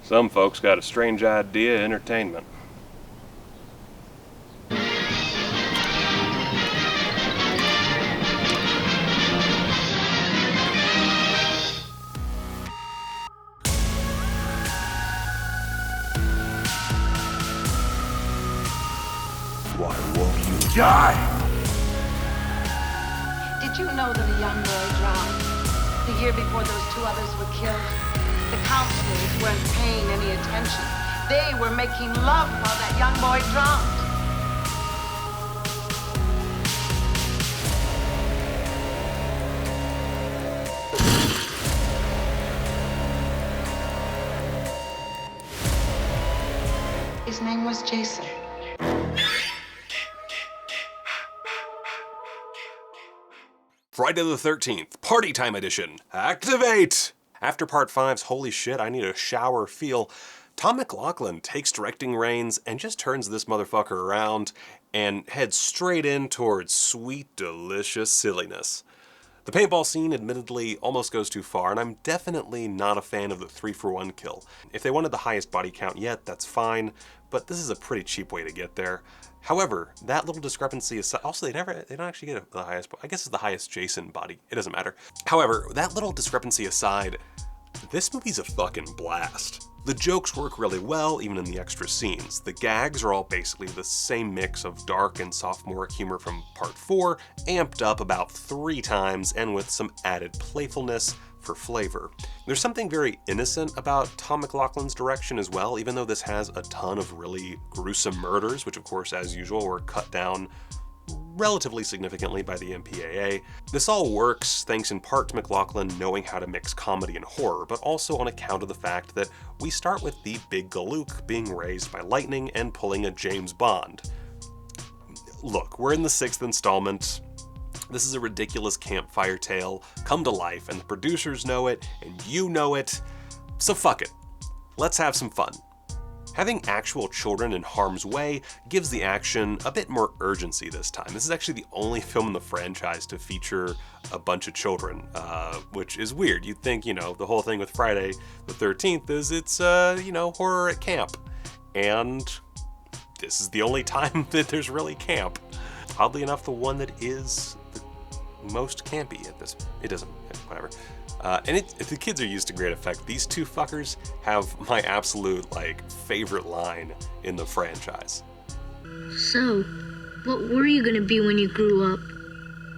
Some folks got a strange idea of entertainment. Why won't you die? Did you know that a young boy drowned the year before those two others were killed? The counselors weren't paying any attention. They were making love while that young boy drowned. His name was Jason. Friday the 13th, Party Time Edition, activate! After Part 5's holy shit, I need a shower feel, Tom McLoughlin takes directing reins and just turns this motherfucker around and heads straight in towards sweet, delicious silliness. The paintball scene admittedly almost goes too far, and I'm definitely not a fan of the 3-for-1 kill. If they wanted the highest body count yet, that's fine, but this is a pretty cheap way to get there. However, that little discrepancy is also they don't actually get the highest. I guess it's the highest Jason body. It doesn't matter. However, that little discrepancy aside, this movie's a fucking blast. The jokes work really well, even in the extra scenes. The gags are all basically the same mix of dark and sophomoric humor from Part 4, amped up about 3 times and with some added playfulness for flavor. There's something very innocent about Tom McLaughlin's direction as well, even though this has a ton of really gruesome murders, which of course, as usual, were cut down relatively significantly by the MPAA. This all works thanks in part to McLoughlin knowing how to mix comedy and horror, but also on account of the fact that we start with the Big Galook being raised by lightning and pulling a James Bond. Look, we're in the 6th installment. This is a ridiculous campfire tale come to life, and the producers know it, and you know it, so fuck it. Let's have some fun. Having actual children in harm's way gives the action a bit more urgency this time. This is actually the only film in the franchise to feature a bunch of children, which is weird. You'd think, the whole thing with Friday the 13th is it's, horror at camp. And this is the only time that there's really camp. Oddly enough, the one that is the most campy at this. It doesn't, whatever. The kids are used to great effect. These two fuckers have my absolute, favorite line in the franchise. So, what were you gonna be when you grew up?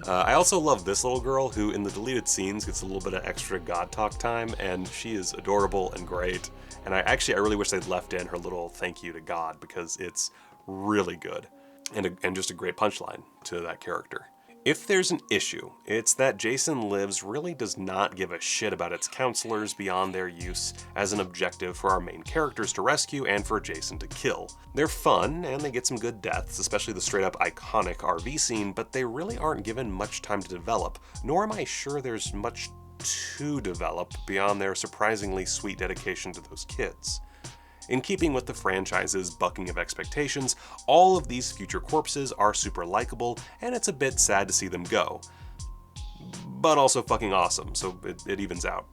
I also love this little girl who, in the deleted scenes, gets a little bit of extra God talk time, and she is adorable and great. And I really wish they'd left in her little thank you to God, because it's really good. And just a great punchline to that character. If there's an issue, it's that Jason Lives really does not give a shit about its counselors beyond their use as an objective for our main characters to rescue and for Jason to kill. They're fun, and they get some good deaths, especially the straight-up iconic RV scene, but they really aren't given much time to develop, nor am I sure there's much to develop beyond their surprisingly sweet dedication to those kids. In keeping with the franchise's bucking of expectations, all of these future corpses are super likable, and it's a bit sad to see them go. But also fucking awesome, so it evens out.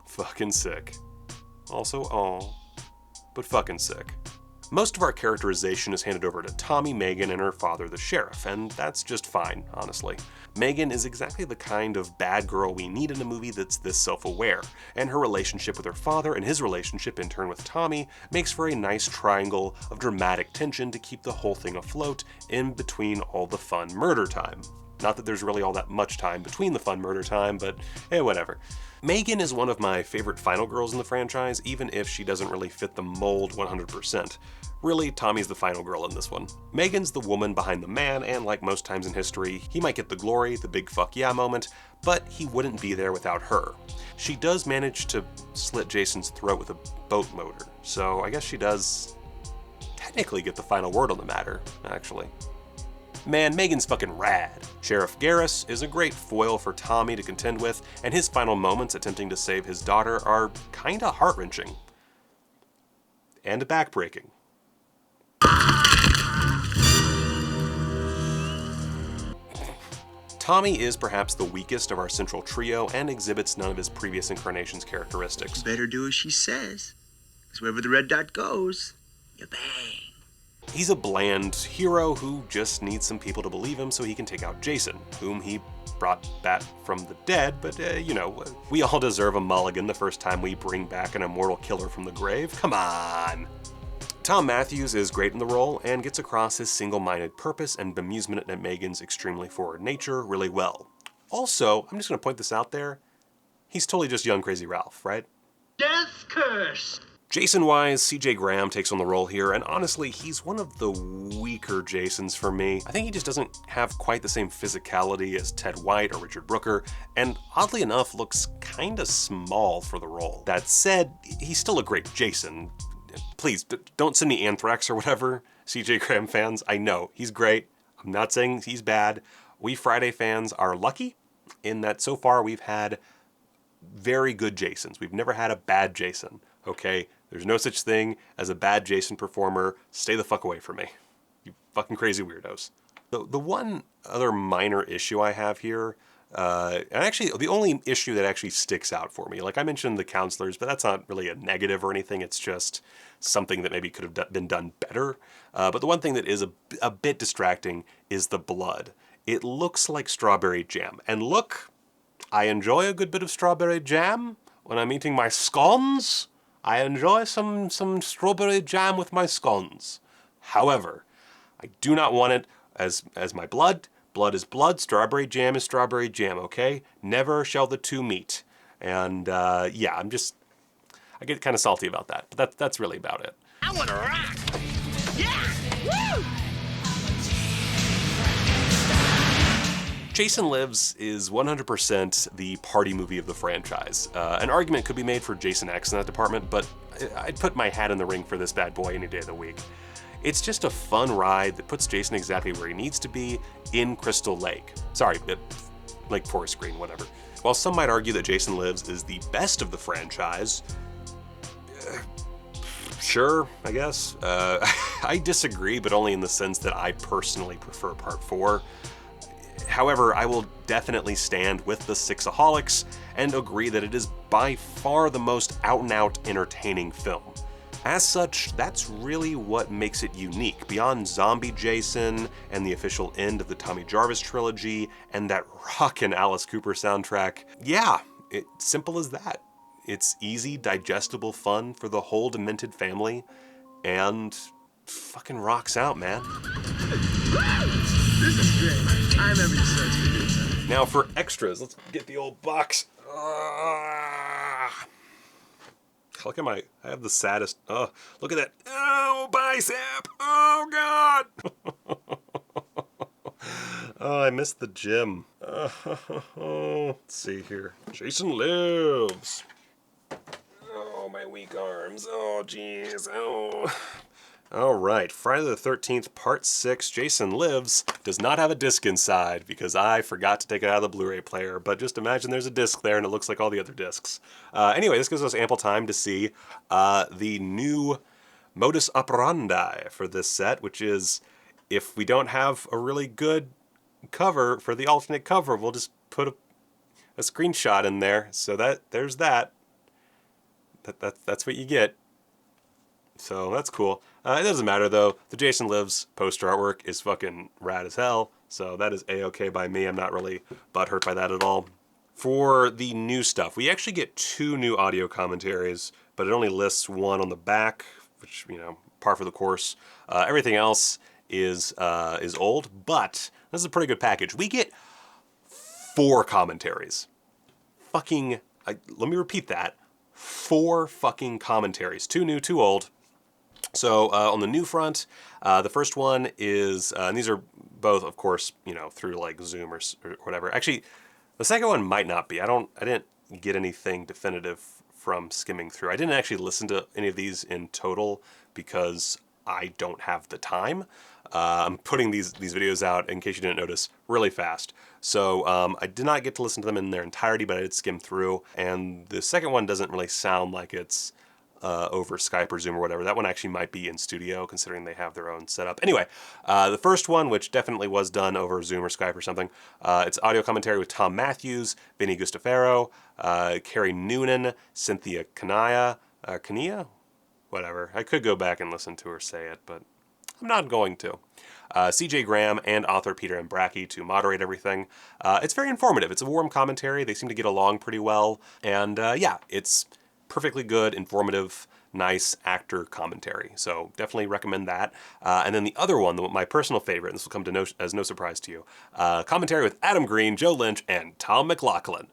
Fucking sick. Also, but fucking sick. Most of our characterization is handed over to Tommy, Megan, and her father, the sheriff, and that's just fine, honestly. Megan is exactly the kind of bad girl we need in a movie that's this self-aware, and her relationship with her father and his relationship in turn with Tommy makes for a nice triangle of dramatic tension to keep the whole thing afloat in between all the fun murder time. Not that there's really all that much time between the fun murder time, but whatever. Megan is one of my favorite final girls in the franchise, even if she doesn't really fit the mold 100%. Really, Tommy's the final girl in this one. Megan's the woman behind the man, and like most times in history, he might get the glory, the big fuck yeah moment, but he wouldn't be there without her. She does manage to slit Jason's throat with a boat motor, so I guess she does technically get the final word on the matter, actually. Man, Megan's fucking rad. Sheriff Garris is a great foil for Tommy to contend with, and his final moments attempting to save his daughter are kinda heart-wrenching. And backbreaking. Tommy is perhaps the weakest of our central trio and exhibits none of his previous incarnations' characteristics. Better do as she says, because wherever the red dot goes, you bang. He's a bland hero who just needs some people to believe him so he can take out Jason, whom he brought back from the dead, but you know, we all deserve a mulligan the first time we bring back an immortal killer from the grave. Come on! Tom Matthews is great in the role and gets across his single-minded purpose and bemusement at Megan's extremely forward nature really well. Also, I'm just gonna point this out there, he's totally just young crazy Ralph, right? Death curse! Jason-wise, CJ Graham takes on the role here, and honestly, he's one of the weaker Jasons for me. I think he just doesn't have quite the same physicality as Ted White or Richard Brooker, and oddly enough, looks kinda small for the role. That said, he's still a great Jason. Please, don't send me anthrax or whatever, CJ Graham fans. I know, he's great. I'm not saying he's bad. We Friday fans are lucky in that so far we've had very good Jasons. We've never had a bad Jason, okay? There's no such thing as a bad Jason performer. Stay the fuck away from me, you fucking crazy weirdos. The one other minor issue I have here, and actually the only issue that actually sticks out for me, like I mentioned the counselors, but that's not really a negative or anything, it's just something that maybe could have been done better. But the one thing that is a bit distracting is the blood. It looks like strawberry jam. And look, I enjoy a good bit of strawberry jam when I'm eating my scones. I enjoy some strawberry jam with my scones. However, I do not want it as my blood. Blood is blood, strawberry jam is strawberry jam, okay? Never shall the two meet. And yeah, I get kind of salty about that, but that's really about it. I wanna rock! Yeah! Woo! Jason Lives is 100% the party movie of the franchise. An argument could be made for Jason X in that department, but I'd put my hat in the ring for this bad boy any day of the week. It's just a fun ride that puts Jason exactly where he needs to be in Crystal Lake. Sorry, Lake Forest Green, whatever. While some might argue that Jason Lives is the best of the franchise, sure, I guess. I disagree, but only in the sense that I personally prefer Part 4. However, I will definitely stand with the Sixaholics and agree that it is by far the most out-and-out entertaining film. As such, that's really what makes it unique. Beyond Zombie Jason and the official end of the Tommy Jarvis trilogy and that rockin' Alice Cooper soundtrack, yeah, it's simple as that. It's easy, digestible fun for the whole demented family, and fucking rocks out, man. This is great. I remember you said to do that. Now for extras, let's get the old box. Look at I have the saddest, look at that. Oh, bicep, oh God. Oh, I missed the gym. Let's see here. Jason Lives. Oh, my weak arms. Oh, jeez. Oh. All right, Friday the 13th, Part 6, Jason Lives, does not have a disc inside because I forgot to take it out of the Blu-ray player, but just imagine there's a disc there and it looks like all the other discs. Anyway, this gives us ample time to see the new modus operandi for this set, which is if we don't have a really good cover for the alternate cover, we'll just put a screenshot in there. So there's that. That's what you get. So that's cool. It doesn't matter though. The Jason Lives poster artwork is fucking rad as hell. So that is a-okay by me. I'm not really butthurt by that at all. For the new stuff, we actually get 2 new audio commentaries, but it only lists one on the back, which, you know, par for the course. Everything else is old, but this is a pretty good package. We get 4 commentaries. Let me repeat that. 4 fucking commentaries. 2 new, 2 old. So on the new front, the first one is, and these are both, of course, you know, through like Zoom or whatever. Actually, the second one might not be. I didn't get anything definitive from skimming through. I didn't actually listen to any of these in total because I don't have the time. I'm putting these videos out, in case you didn't notice, really fast. So I did not get to listen to them in their entirety, but I did skim through. And the second one doesn't really sound like it's over Skype or Zoom or whatever. That one actually might be in studio, considering they have their own setup. Anyway, the first one, which definitely was done over Zoom or Skype or something, it's audio commentary with Tom Matthews, Vinny Gustafaro, Carrie Noonan, Cynthia Kania, whatever. I could go back and listen to her say it, but I'm not going to. C.J. Graham and author Peter M. Bracke to moderate everything. It's very informative. It's a warm commentary. They seem to get along pretty well. And yeah, it's perfectly good, informative, nice actor commentary. So definitely recommend that. And then the other one, my personal favorite, and this will come to as no surprise to you, commentary with Adam Green, Joe Lynch, and Tom McLaughlin.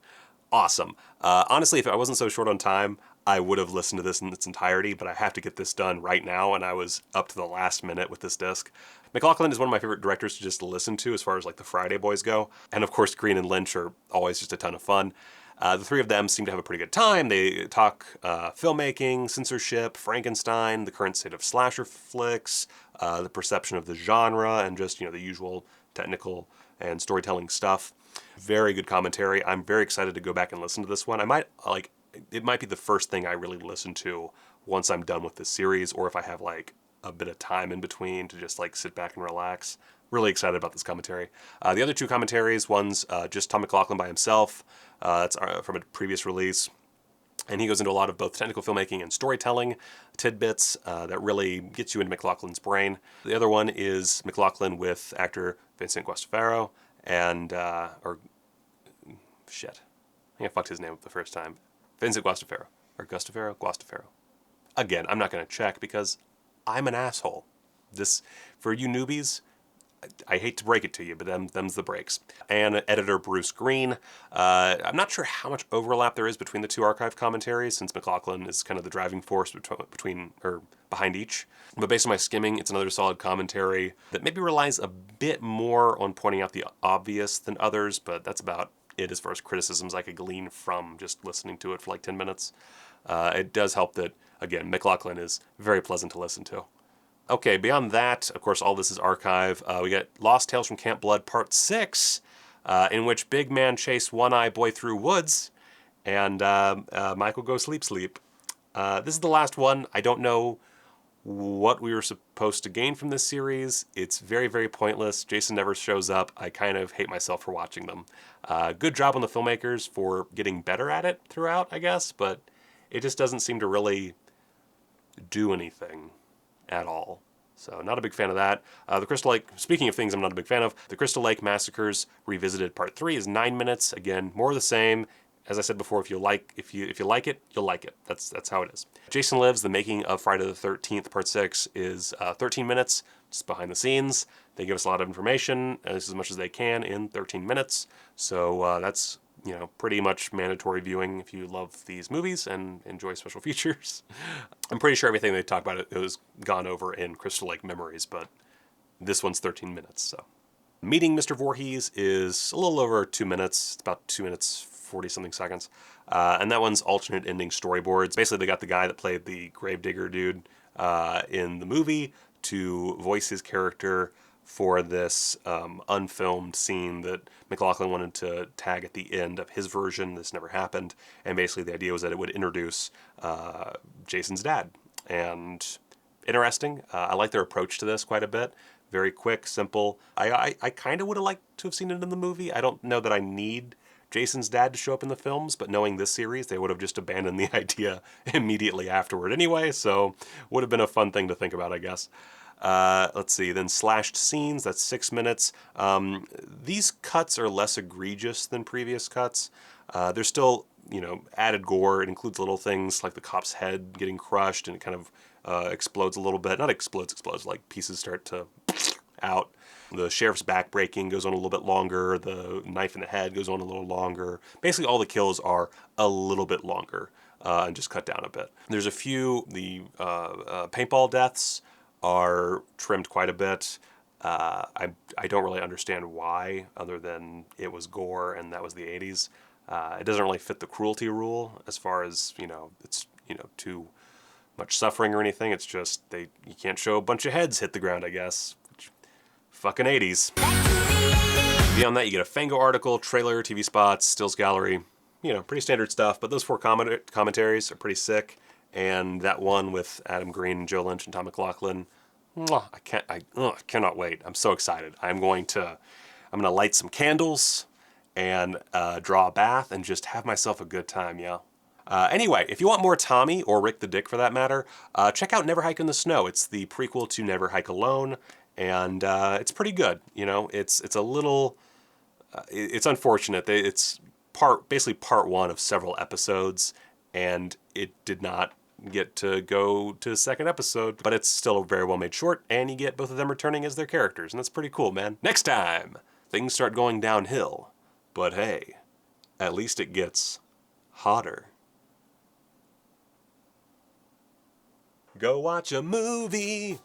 Awesome. Honestly, if I wasn't so short on time, I would have listened to this in its entirety, but I have to get this done right now, and I was up to the last minute with this disc. McLaughlin is one of my favorite directors to just listen to as far as like the Friday Boys go. And of course, Green and Lynch are always just a ton of fun. The three of them seem to have a pretty good time. They talk filmmaking, censorship, Frankenstein, the current state of slasher flicks, the perception of the genre, and just, the usual technical and storytelling stuff. Very good commentary. I'm very excited to go back and listen to this one. It might be the first thing I really listen to once I'm done with this series, or if I have like a bit of time in between to just like sit back and relax. Really excited about this commentary. The other two commentaries, one's just Tom McLaughlin by himself. That's from a previous release. And he goes into a lot of both technical filmmaking and storytelling tidbits that really gets you into McLaughlin's brain. The other one is McLaughlin with actor Vincent Guastafaro and, I think I fucked his name up the first time. Vincent Guastafaro. Or Guastafaro. Again, I'm not going to check because I'm an asshole. This, for you newbies, I hate to break it to you, but them's the breaks. And editor Bruce Green. I'm not sure how much overlap there is between the two archive commentaries, since McLaughlin is kind of the driving force behind each. But based on my skimming, it's another solid commentary that maybe relies a bit more on pointing out the obvious than others, but that's about it as far as criticisms I could glean from just listening to it for like 10 minutes. It does help that, again, McLaughlin is very pleasant to listen to. Okay, beyond that, of course, all this is archive. We get Lost Tales from Camp Blood Part 6, in which big man chase one-eye boy through woods, and Michael go sleep. This is the last one. I don't know what we were supposed to gain from this series. It's very, very pointless. Jason never shows up. I kind of hate myself for watching them. Good job on the filmmakers for getting better at it throughout, I guess, but it just doesn't seem to really do anything at all. So not a big fan of that. The Crystal Lake, speaking of things I'm not a big fan of, the Crystal Lake Massacres Revisited Part 3 is 9 minutes. Again, more of the same. As I said before, if you like it, you'll like it. That's how it is. Jason Lives, the making of Friday the 13th Part 6 is 13 minutes, just behind the scenes. They give us a lot of information, as much as they can in 13 minutes. So that's, pretty much mandatory viewing if you love these movies and enjoy special features. I'm pretty sure everything they talk about it was gone over in Crystal Lake Memories, but this one's 13 minutes. So Meeting Mr. Voorhees is a little over 2 minutes. It's about 2 minutes 40-something seconds. And that one's alternate ending storyboards. Basically, they got the guy that played the Gravedigger dude in the movie to voice his character for this unfilmed scene that McLaughlin wanted to tag at the end of his version. This never happened. And basically, the idea was that it would introduce Jason's dad. And interesting. I like their approach to this quite a bit. Very quick, simple. I kind of would have liked to have seen it in the movie. I don't know that I need Jason's dad to show up in the films, but knowing this series, they would have just abandoned the idea immediately afterward anyway, so would have been a fun thing to think about, I guess. Let's see, then slashed scenes, that's 6 minutes. These cuts are less egregious than previous cuts. There's still, added gore. It includes little things like the cop's head getting crushed and it kind of explodes a little bit. Not explodes, like pieces start to out. The sheriff's back breaking goes on a little bit longer. The knife in the head goes on a little longer. Basically, all the kills are a little bit longer and just cut down a bit. There's a few, the paintball deaths are trimmed quite a bit. I don't really understand why, other than it was gore and that was the 80s. It doesn't really fit the cruelty rule as far as, it's, too much suffering or anything. It's just you can't show a bunch of heads hit the ground, I guess. Fucking 80s. Beyond that, you get a Fango article, trailer, TV spots, stills gallery. Pretty standard stuff, but those 4 commentaries are pretty sick. and that one with Adam Green and Joe Lynch and Tom McLaughlin. Mwah, I cannot wait. I'm so excited. I'm gonna light some candles and draw a bath and just have myself a good time, yeah. Anyway, if you want more Tommy, or Rick the Dick for that matter, check out Never Hike in the Snow. It's the prequel to Never Hike Alone, and it's pretty good. You know, it's a little, it's unfortunate. It's basically part one of several episodes, and it did not get to go to the second episode, but it's still a very well made short, and you get both of them returning as their characters, and that's pretty cool, man. Next time, things start going downhill, but hey, at least it gets hotter. Go watch a movie.